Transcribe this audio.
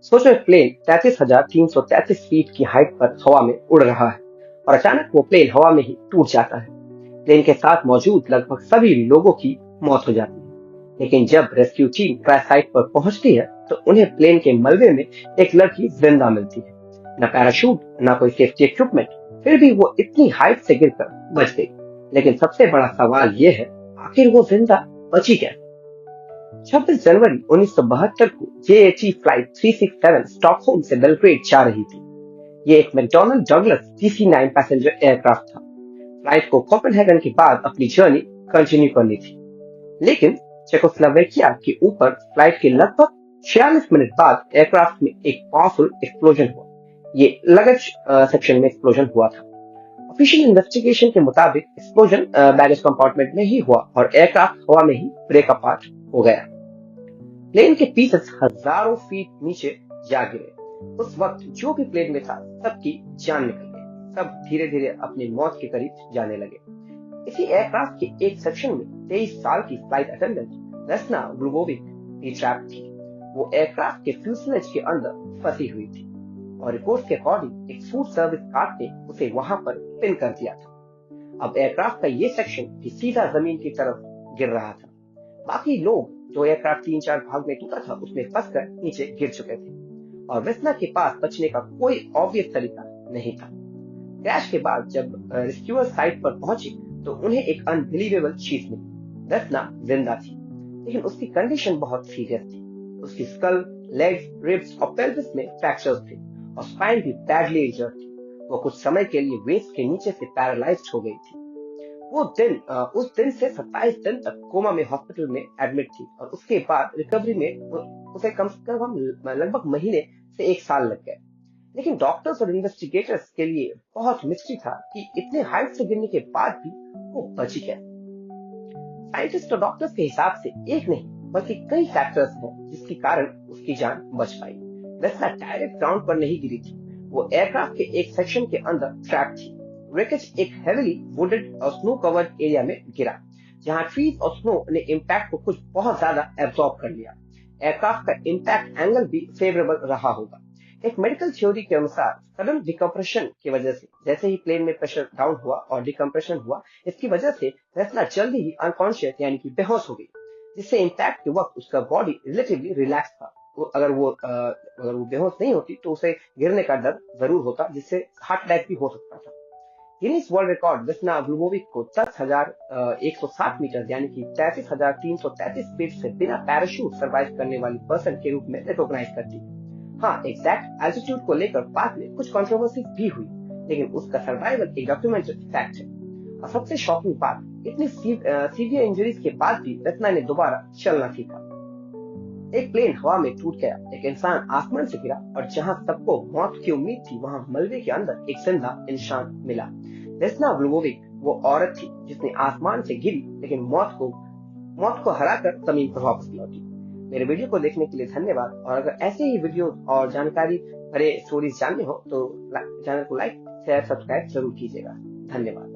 सोचो एक plane 33,333 feet की हाइट पर हवा में उड़ रहा है और अचानक वो प्लेन हवा में ही टूट जाता है। प्लेन के साथ मौजूद लगभग सभी लोगों की मौत हो जाती है। लेकिन जब रेस्क्यू टीम क्रैश साइट पर पहुंचती है तो उन्हें प्लेन के मलबे में एक लड़की जिंदा मिलती है। न पैराशूट, न कोई सेफ्टी इक्विपमेंट, फिर भी वो इतनी हाइट से गिरकर बच गई। लेकिन सबसे बड़ा सवाल ये है, आखिर वो जिंदा बची कैसे? 26 जनवरी 1972 को JHE फ्लाइट 367 स्टॉकहोम से बेलग्रेड जा रही थी। ये एक McDonnell Douglas DC-9 passenger aircraft था। फ्लाइट को कोपेनहेगन के बाद अपनी जर्नी कंटिन्यू करनी थी। लेकिन चेकोस्लोवाकिया के ऊपर फ्लाइट के लगभग 46 मिनट बाद एयरक्राफ्ट में एक पावरफुल एक्सप्लोजन हुआ। ये लगेज सेक्शन में एक्सप्लोजन हुआ था। ऑफिशियल इन्वेस्टिगेशन के मुताबिक एक्सप्लोजन बैगेज कंपार्टमेंट में ही हुआ और एयरक्राफ्ट हवा में ही ब्रेक अपार्ट हो गया। प्लेन के पीसेस हजारों फीट नीचे जा गिरे। उस वक्त जो भी प्लेन में था सबकी जान निकल गई। सब धीरे धीरे अपनी मौत के करीब जाने लगे। इसी एयरक्राफ्ट के एक सेक्शन में 23 साल की फ्लाइट अटेंडेंट वेस्ना व्लुबोविक भी ट्रैप थी। वो एयरक्राफ्ट के फ्यूजलेज के अंदर फंसी हुई थी और रिपोर्ट के अकॉर्डिंग एक फूड सर्विस कार्ट ने उसे वहां पर पिन कर दिया था। अब एयरक्राफ्ट का ये सेक्शन भी सीधा जमीन की तरफ गिर रहा था। बाकी लोग जो एयरक्राफ्ट 3-4 भाग में टूटा था उसमें फंसकर नीचे गिर चुके थे और वेस्ना के पास बचने का कोई ऑब्वियस तरीका नहीं था। क्रैश के बाद जब रेस्क्यूअर साइट पर पहुंची तो उन्हें एक अनबिलीवेबल चीज मिली। वेस्ना जिंदा थी, लेकिन उसकी कंडीशन बहुत सीरियस थी। उसकी स्कल, लेग्स, रिब्स और पेल्विस में फ्रैक्चर्स थे और स्पाइन भी बैडली इंजर्ड थी। वो कुछ समय के लिए वेस्ट के नीचे से पैरालाइज्ड हो गई थी। उस दिन से 27 दिन तक कोमा में हॉस्पिटल में एडमिट थी और उसके बाद रिकवरी में उसे कम से कम लगभग महीने से 1 साल लग गए। लेकिन डॉक्टर्स और इन्वेस्टिगेटर्स के लिए बहुत मिस्ट्री था कि इतने हाइट से गिरने के बाद भी वो बची कैसे। साइंटिस्ट और डॉक्टर्स के हिसाब से एक नहीं बल्कि कई फैक्टर्स हैं जिसके कारण उसकी जान बच पाई। वेस्ना डायरेक्ट ग्राउंड पर नहीं गिरी थी, वो एयरक्राफ्ट के एक सेक्शन के अंदर ट्रैप थी। रेकेज एक हेवीली वुडेड और स्नो कवर्ड एरिया में गिरा, जहां ट्रीज और स्नो ने इम्पैक्ट को कुछ बहुत ज्यादा एब्जॉर्ब कर लिया। एयरक्राफ्ट का इम्पैक्ट एंगल भी फेवरेबल रहा होगा। एक मेडिकल थ्योरी के अनुसार सडन डिकम्प्रेशन की वजह से जैसे ही प्लेन में प्रेशर डाउन हुआ और डिकम्प्रेशन हुआ, इसकी वजह से वेस्ना जल्दी ही अनकॉन्शियस यानी कि बेहोश हो गई, जिससे इम्पैक्ट के वक्त उसका बॉडी रिलेटिवली रिलैक्स था। अगर वो बेहोश नहीं होती तो उसे गिरने का डर जरूर होता, जिससे हार्ट अटैक भी हो सकता था। गिनीज वर्ल्ड रिकॉर्ड वेस्ना व्लुबोविक को 10,107 मीटर यानी कि 33,333 फीट से बिना पैराशूट सर्वाइव करने वाली पर्सन के रूप में रिकॉग्नाइज करती है। हाँ, एग्जैक्ट एल्टीट्यूड को लेकर बाद में कुछ कंट्रोवर्सी भी हुई, लेकिन उसका सर्वाइवल एक डॉक्यूमेंटेड फैक्ट है। और सबसे शॉकिंग बात, इतनी सीवियर इंजरीज के बाद भी वेस्ना ने दोबारा चलना सीखा। एक प्लेन हवा में टूट गया, एक इंसान आसमान से गिरा और जहां सबको मौत की उम्मीद थी वहां मलबे के अंदर एक जिंदा इंसान मिला। वेस्ना व्लुबोविक वो औरत थी जिसने आसमान से गिरी लेकिन मौत को हराकर जमीन पर वापस लौटी। मेरे वीडियो को देखने के लिए धन्यवाद और अगर ऐसे ही वीडियो और जानकारी भरे स्टोरीज जानने हो तो चैनल को लाइक, शेयर, सब्सक्राइब जरूर कीजिएगा। धन्यवाद।